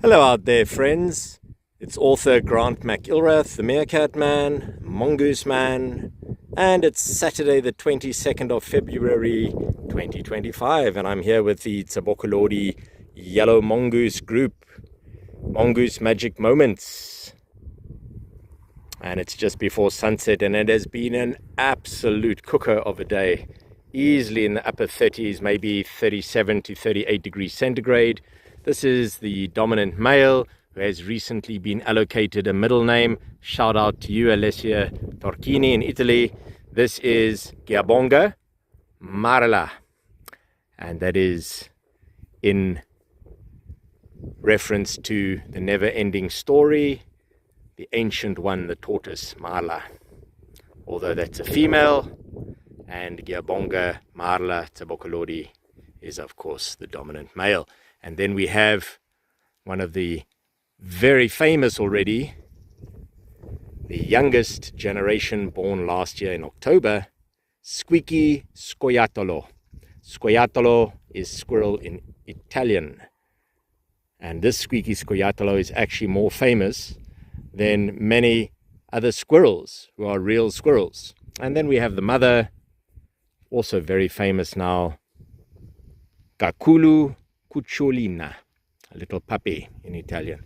Hello out there, friends. It's author Grant Ilrath, the Meerkat Man, Mongoose Man, and it's Saturday the 22nd of February 2025, and I'm here with the Tsebokolodi Yellow Mongoose group, Mongoose Magic Moments. And it's just before sunset, and it has been an absolute cooker of a day. Easily in the upper 30s, maybe 37 to 38 degrees centigrade. This is the dominant male who has recently been allocated a middle name. Shout out to you, Alessia Torchini in Italy. This is Giabonga Marla, and that is in reference to the never-ending story, the ancient one, the tortoise Marla. Although that's a female, and Giabonga Marla Tsebokolodi is of course the dominant male. And then we have one of the very famous already, the youngest generation born last year in October, Squeaky Scoiattolo. Scoiattolo is squirrel in Italian. And this Squeaky Scoiattolo is actually more famous than many other squirrels who are real squirrels. And then we have the mother, also very famous now, Cucciolina, a little puppy in Italian.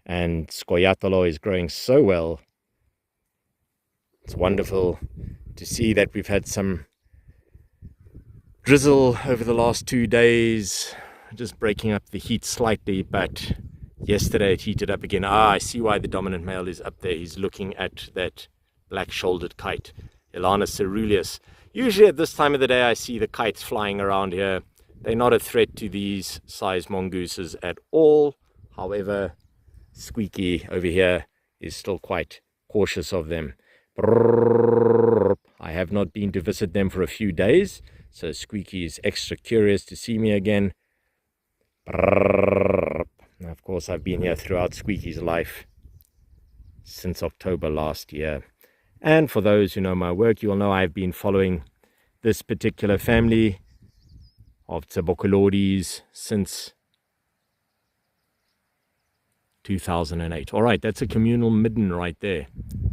And Scoiattolo is growing so well. It's wonderful to see that we've had some drizzle over the last 2 days, just breaking up the heat slightly, but yesterday it heated up again. I see why the dominant male is up there. He's looking at that black-shouldered kite, Elanus ceruleus. Usually at this time of the day I see the kites flying around here. They're not a threat to these size mongooses at all. However, Squeaky over here is still quite cautious of them. I have not been to visit them for a few days, so Squeaky is extra curious to see me again. Now, of course, I've been here throughout Squeaky's life since October last year. And for those who know my work, you will know I've been following this particular family of Tsebokolodis since 2008. All right, that's a communal midden right there.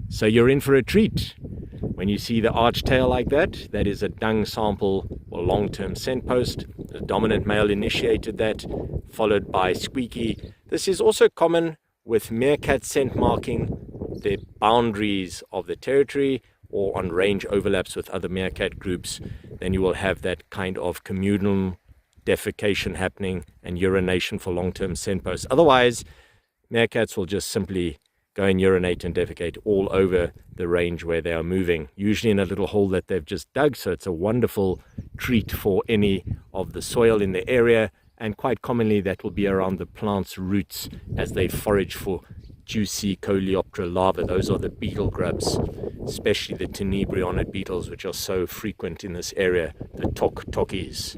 So you're in for a treat. When you see the arch tail like that, that is a dung sample or long-term scent post. The dominant male initiated that, followed by Squeaky. This is also common with meerkat scent marking the boundaries of the territory or on range overlaps with other meerkat groups. Then you will have that kind of communal defecation happening and urination for long-term scent posts. Otherwise, meerkats will just simply go and urinate and defecate all over the range where they are moving, usually in a little hole that they've just dug. So it's a wonderful treat for any of the soil in the area, and quite commonly that will be around the plant's roots as they forage for juicy Coleoptera larvae. Those are the beetle grubs, especially the tenebrionid beetles, which are so frequent in this area, the tokis.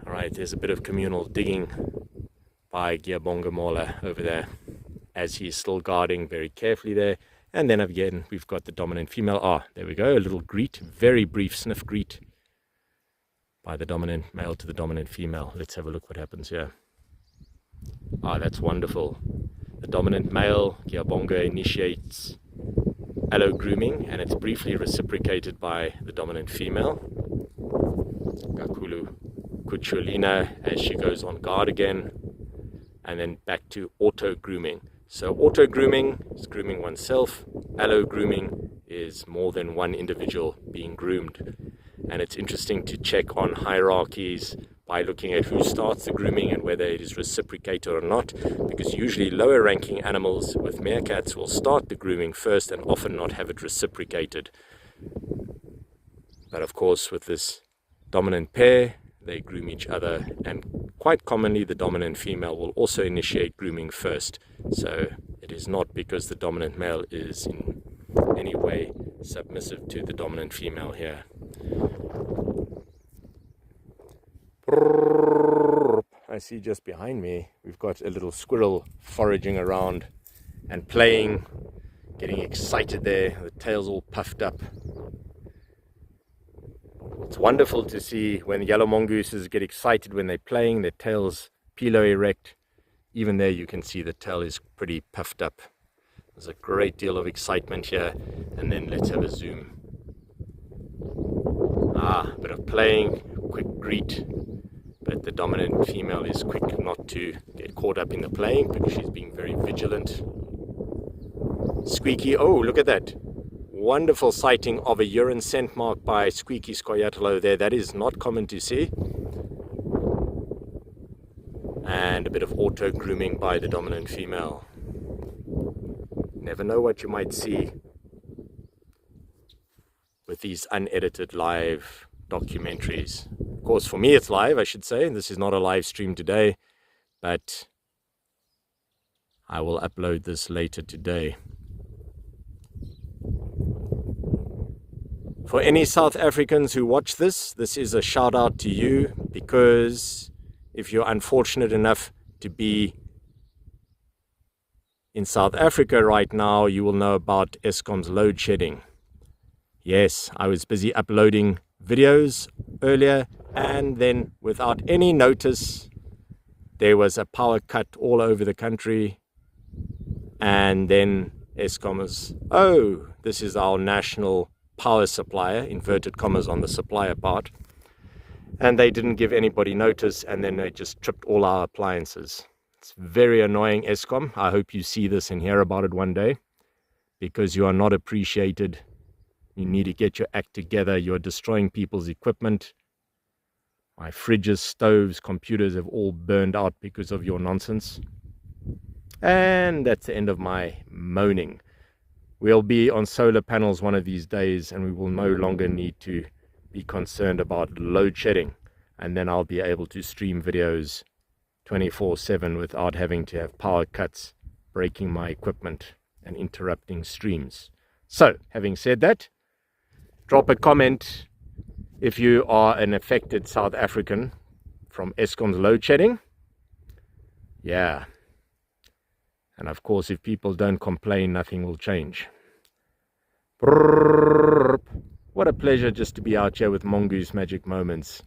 All right, there's a bit of communal digging by Giabonga Marla over there as he's still guarding very carefully there. And then again, we've got the dominant female. There we go, a little greet, very brief sniff greet by the dominant male to the dominant female. Let's have a look what happens here. That's wonderful. The dominant male, Giabonga, initiates allo grooming, and it's briefly reciprocated by the dominant female, Cucciolina, as she goes on guard again, and then back to auto grooming. So auto grooming is grooming oneself. Allo grooming is more than one individual being groomed. And it's interesting to check on hierarchies by looking at who starts the grooming and whether it is reciprocated or not, because usually lower ranking animals with meerkats will start the grooming first and often not have it reciprocated. But of course, with this dominant pair, they groom each other, and quite commonly the dominant female will also initiate grooming first. So it is not because the dominant male is in any way submissive to the dominant female here. I see just behind me we've got a little squirrel foraging around and playing, getting excited there. The tail's all puffed up. It's wonderful to see when yellow mongooses get excited when they're playing, their tails pilo erect. Even there you can see the tail is pretty puffed up. There's a great deal of excitement here. And then let's have a zoom. A bit of playing, quick greet. But the dominant female is quick not to get caught up in the playing because she's being very vigilant. Squeaky, oh, look at that. Wonderful sighting of a urine scent mark by Squeaky Scoia'taelo there. That is not common to see. And a bit of auto grooming by the dominant female. Never know what you might see with these unedited live documentaries. Of course, for me it's live, I should say. This is not a live stream today, but I will upload this later today. For any South Africans who watch this, this is a shout out to you, because if you're unfortunate enough to be in South Africa right now, you will know about Eskom's load shedding. Yes, I was busy uploading videos earlier, and then without any notice, there was a power cut all over the country. And then Eskom was, oh, this is our national power supplier, inverted commas on the supplier part. And they didn't give anybody notice, and then they just tripped all our appliances. It's very annoying, Eskom. I hope you see this and hear about it one day, because you are not appreciated. You need to get your act together. You're destroying people's equipment. My fridges, stoves, computers have all burned out because of your nonsense. And that's the end of my moaning. We'll be on solar panels one of these days, and we will no longer need to be concerned about load shedding. And then I'll be able to stream videos 24/7 without having to have power cuts, breaking my equipment and interrupting streams. So, having said that, drop a comment if you are an affected South African from Eskom's load shedding. Yeah. And of course, if people don't complain, nothing will change. What a pleasure just to be out here with Mongoose Magic Moments.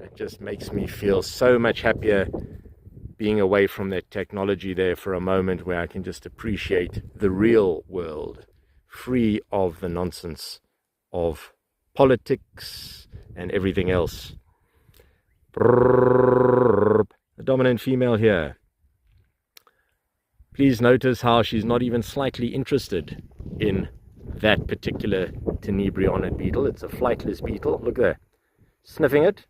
It just makes me feel so much happier being away from that technology there for a moment, where I can just appreciate the real world, free of the nonsense of politics and everything else. The dominant female here. Please notice how she's not even slightly interested in that particular tenebrionid beetle. It's a flightless beetle. Look there. Sniffing it.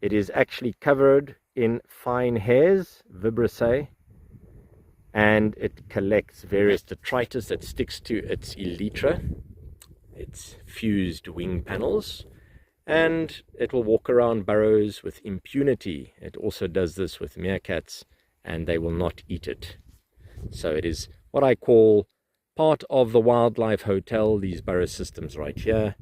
It is actually covered in fine hairs, vibrissae, and it collects various detritus that sticks to its elytra, its fused wing panels, and it will walk around burrows with impunity. It also does this with meerkats, and they will not eat it. So it is what I call part of the wildlife hotel, these burrow systems right here,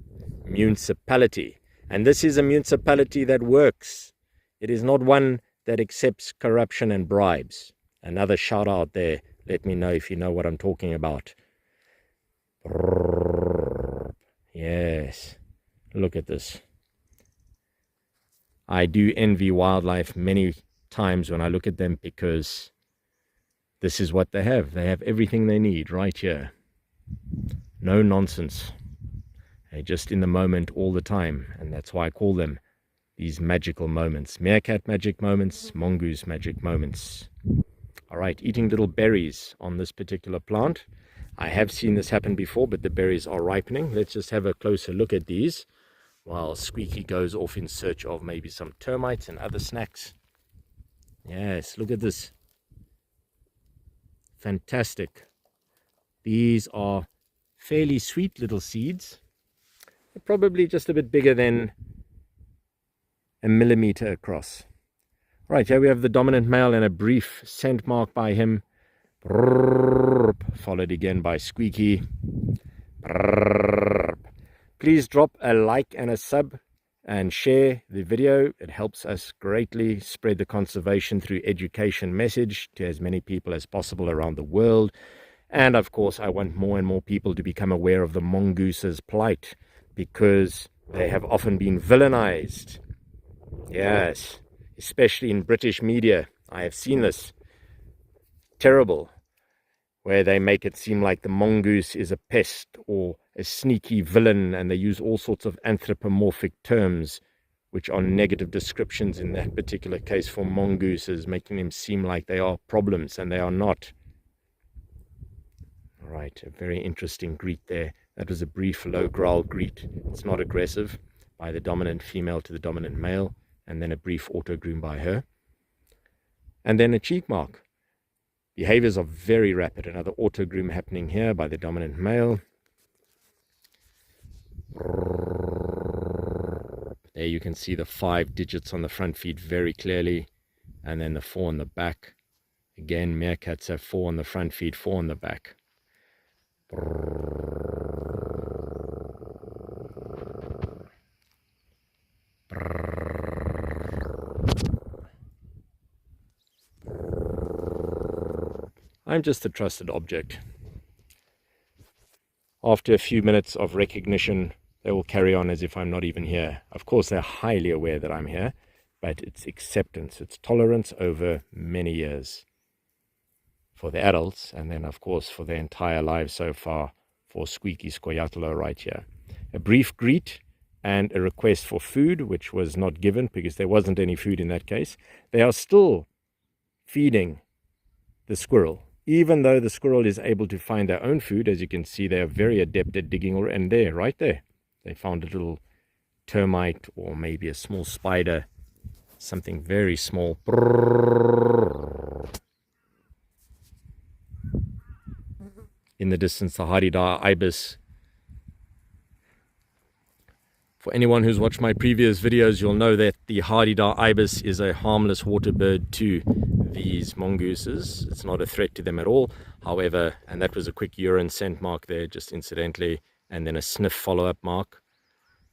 municipality. And this is a municipality that works. It is not one that accepts corruption and bribes. Another shout out there. Let me know if you know what I'm talking about. Yes, look at this. I do envy wildlife many times when I look at them, because this is what they have. They have everything they need right here. No nonsense. They're just in the moment all the time, and that's why I call them these magical moments. Meerkat magic moments, mongoose magic moments. All right, eating little berries on this particular plant. I have seen this happen before, but the berries are ripening. Let's just have a closer look at these while Squeaky goes off in search of maybe some termites and other snacks. Yes, look at this. Fantastic. These are fairly sweet little seeds. They're probably just a bit bigger than a millimeter across. Right, here we have the dominant male and a brief scent mark by him. Followed again by Squeaky. Please drop a like and a sub and share the video. It helps us greatly spread the conservation through education message to as many people as possible around the world. And of course, I want more and more people to become aware of the mongooses' plight, because they have often been villainized. Yes, especially in British media. I have seen this. Terrible. Where they make it seem like the mongoose is a pest or a sneaky villain, and they use all sorts of anthropomorphic terms, which are negative descriptions in that particular case for mongooses, making them seem like they are problems, and they are not. All right, a very interesting greet there. That was a brief low growl greet. It's not aggressive, by the dominant female to the dominant male, and then a brief auto groom by her. And then a cheek mark. Behaviors are very rapid. Another auto groom happening here by the dominant male. There you can see the 5 digits on the front feet very clearly, and then the 4 on the back. Again, meerkats have 4 on the front feet, 4 on the back. I'm just a trusted object. After a few minutes of recognition, they will carry on as if I'm not even here. Of course, they're highly aware that I'm here, but it's acceptance, it's tolerance over many years for the adults, and then, of course, for their entire lives so far for Squeaky Scoia'taelo right here. A brief greet and a request for food, which was not given because there wasn't any food in that case. They are still feeding the squirrel. Even though the squirrel is able to find their own food, as you can see, they are very adept at digging, and there, right there, they found a little termite or maybe a small spider, something very small. In the distance, the Hardy-da ibis. For anyone who's watched my previous videos, you'll know that the Hardy-da ibis is a harmless water bird to these mongooses. It's not a threat to them at all. However, and that was a quick urine scent mark there, just incidentally, and then a sniff follow-up mark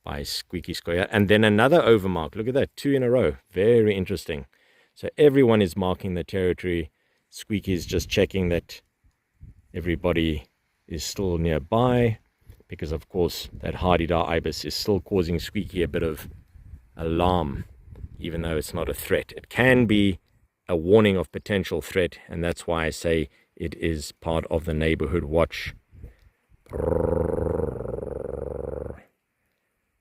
by Squeaky Scoia, and then another overmark. Look at that, 2 in a row. Very interesting. So everyone is marking the territory. Squeaky is just checking that everybody is still nearby, because of course that Hardy-da ibis is still causing Squeaky a bit of alarm, even though it's not a threat. It can be a warning of potential threat, and that's why I say it is part of the neighborhood watch.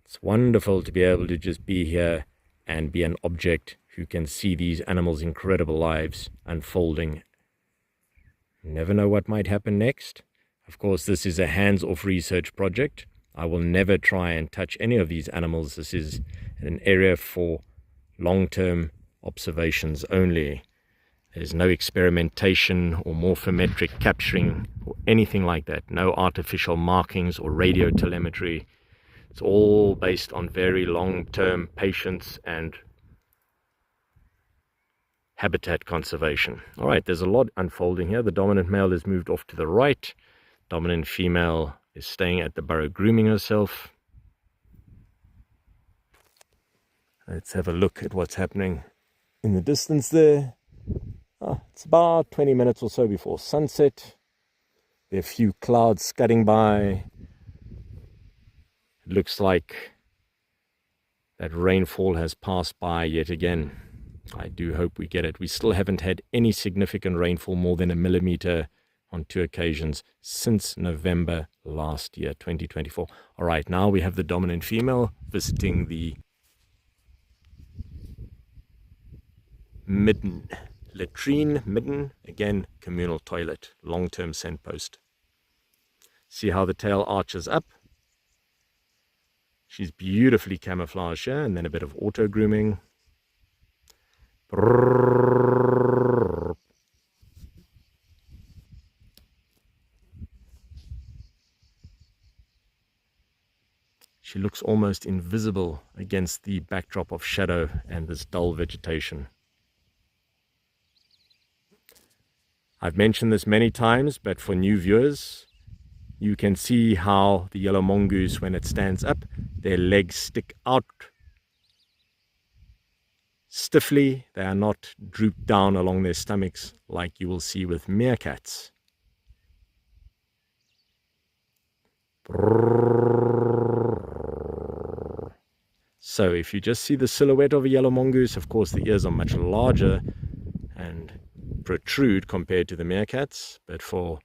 It's wonderful to be able to just be here and be an object who can see these animals' incredible lives unfolding. Never know what might happen next. Of course, this is a hands-off research project. I will never try and touch any of these animals. This is an area for long-term observations only. There's no experimentation or morphometric capturing or anything like that. No artificial markings or radio telemetry. It's all based on very long-term patience and habitat conservation. All right, there's a lot unfolding here. The dominant male has moved off to the right. Dominant female is staying at the burrow grooming herself. Let's have a look at what's happening in the distance there. It's about 20 minutes or so before sunset. There are a few clouds scudding by. It looks like that rainfall has passed by yet again. I do hope we get it. We still haven't had any significant rainfall more than 1 millimeter on 2 occasions since November last year, 2024. All right, now we have the dominant female visiting the midden. Latrine, midden, again, communal toilet, long-term scent post. See how the tail arches up? She's beautifully camouflaged here, and then a bit of auto-grooming. She looks almost invisible against the backdrop of shadow and this dull vegetation. I've mentioned this many times, but for new viewers, you can see how the yellow mongoose, when it stands up, their legs stick out stiffly. They are not drooped down along their stomachs like you will see with meerkats. So if you just see the silhouette of a yellow mongoose, of course the ears are much larger and protrude compared to the meerkats, but for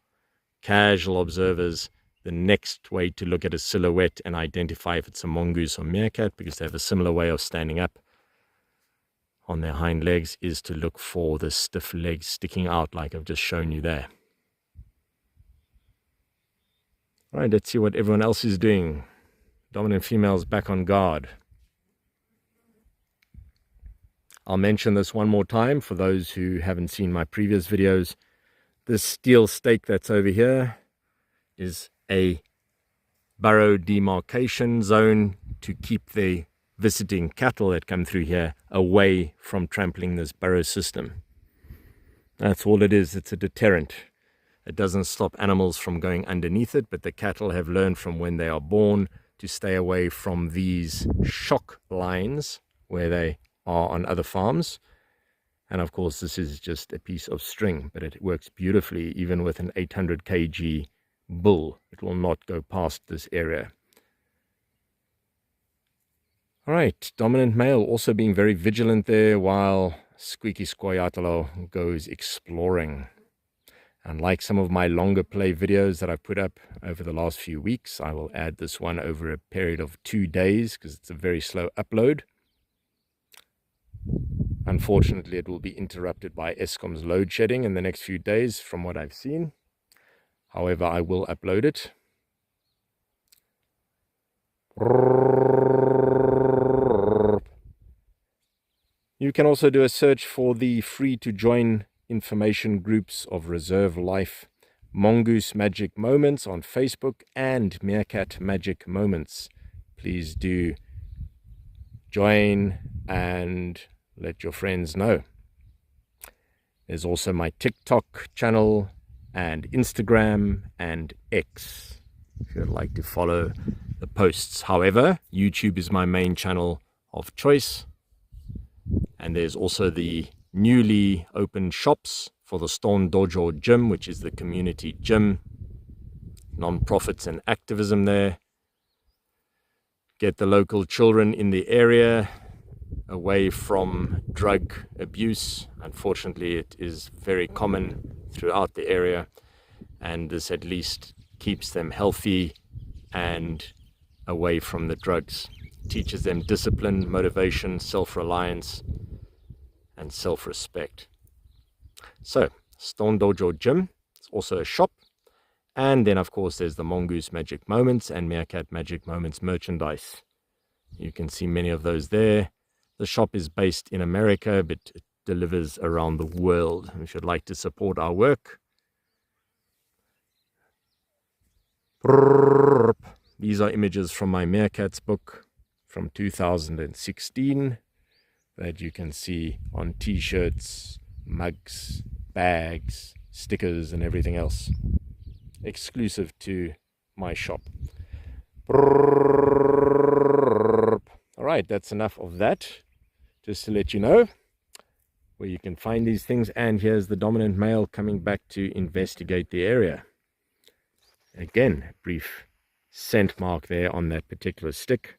casual observers, the next way to look at a silhouette and identify if it's a mongoose or meerkat, because they have a similar way of standing up on their hind legs, is to look for the stiff legs sticking out like I've just shown you there. All right, let's see what everyone else is doing. Dominant females back on guard. I'll mention this one more time for those who haven't seen my previous videos. This steel stake that's over here is a burrow demarcation zone to keep the visiting cattle that come through here away from trampling this burrow system. That's all it is. It's a deterrent. It doesn't stop animals from going underneath it, but the cattle have learned from when they are born to stay away from these shock lines where they are on other farms. And of course this is just a piece of string, but it works beautifully even with an 800 kg bull. It will not go past this area. All right, dominant male also being very vigilant there while Squeaky Squayatalo goes exploring. And like some of my longer play videos that I've put up over the last few weeks, I will add this one over a period of 2 days because it's a very slow upload. Unfortunately, it will be interrupted by Eskom's load shedding in the next few days from what I've seen. However, I will upload it. You can also do a search for the free to join information groups of Reserve Life Mongoose Magic Moments on Facebook and Meerkat Magic Moments. Please do join and let your friends know. There's also my TikTok channel and Instagram and X if you'd like to follow the posts. However, YouTube is my main channel of choice, and there's also the newly opened shops for the Stone Dojo gym, which is the community gym, non-profits and activism there. Get the local children in the area away from drug abuse. Unfortunately, it is very common throughout the area, and this at least keeps them healthy and away from the drugs. Teaches them discipline, motivation, self-reliance, and self-respect. So, Stone Dojo Gym, it's also a shop. And then, of course, there's the Mongoose Magic Moments and Meerkat Magic Moments merchandise. You can see many of those there. The shop is based in America, but it delivers around the world. If you'd like to support our work, these are images from my Meerkats book from 2016 that you can see on t-shirts, mugs, bags, stickers, and everything else, exclusive to my shop. All right, that's enough of that. Just to let you know where you can find these things. And here's the dominant male coming back to investigate the area. Again, brief scent mark there on that particular stick.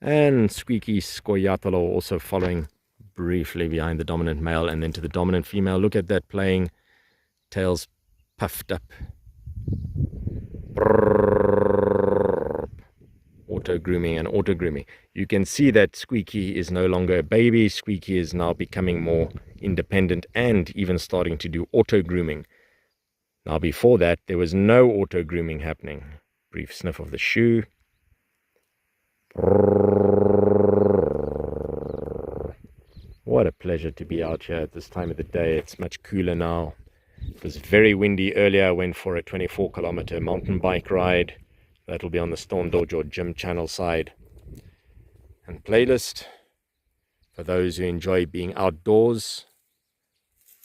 And Squeaky Squayatalo also following briefly behind the dominant male and then to the dominant female. Look at that playing, tails puffed up. Auto-grooming and auto-grooming. You can see that Squeaky is no longer a baby. Squeaky is now becoming more independent and even starting to do auto-grooming. Now before that, there was no auto-grooming happening. Brief sniff of the shoe. What a pleasure to be out here at this time of the day. It's much cooler now. It was very windy earlier. I went for a 24-kilometer mountain bike ride. That'll be on the Stone Dojo Gym channel side. And playlist for those who enjoy being outdoors.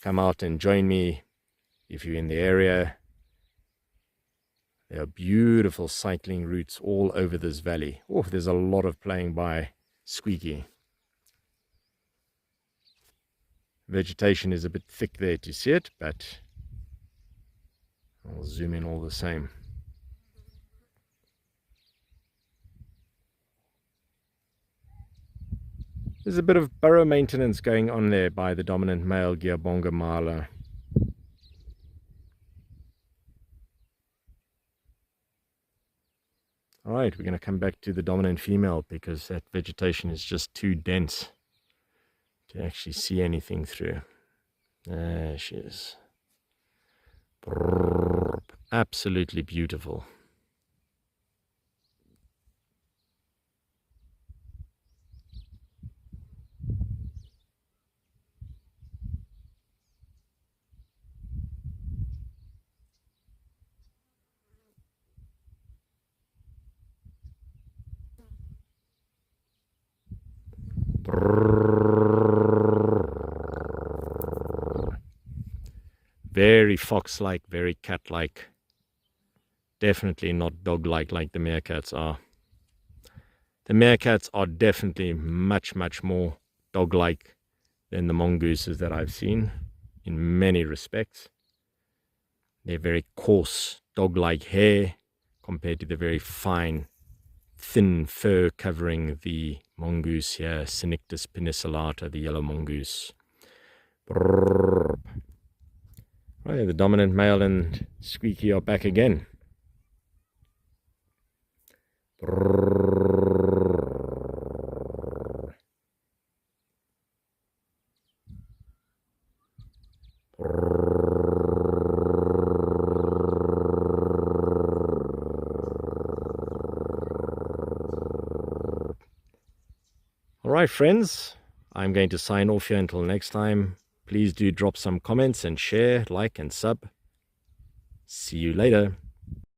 Come out and join me if you're in the area. There are beautiful cycling routes all over this valley. Oh, there's a lot of playing by Squeaky. Vegetation is a bit thick there to see it, but I'll zoom in all the same. There's a bit of burrow maintenance going on there by the dominant male Gearbonga Mala. Alright, we're going to come back to the dominant female because that vegetation is just too dense to actually see anything through. There she is. Absolutely beautiful. Very fox-like, very cat-like. Definitely not dog-like like the Meerkats are. The Meerkats are definitely much, much more dog-like than the mongooses that I've seen in many respects. They're very coarse, dog-like hair compared to the very fine, thin fur covering the mongoose here, Cynictis Penicillata, the yellow mongoose. Right, the dominant male and Squeaky are back again. Alright friends, I'm going to sign off here until next time. Please do drop some comments and share, like and sub. See you later.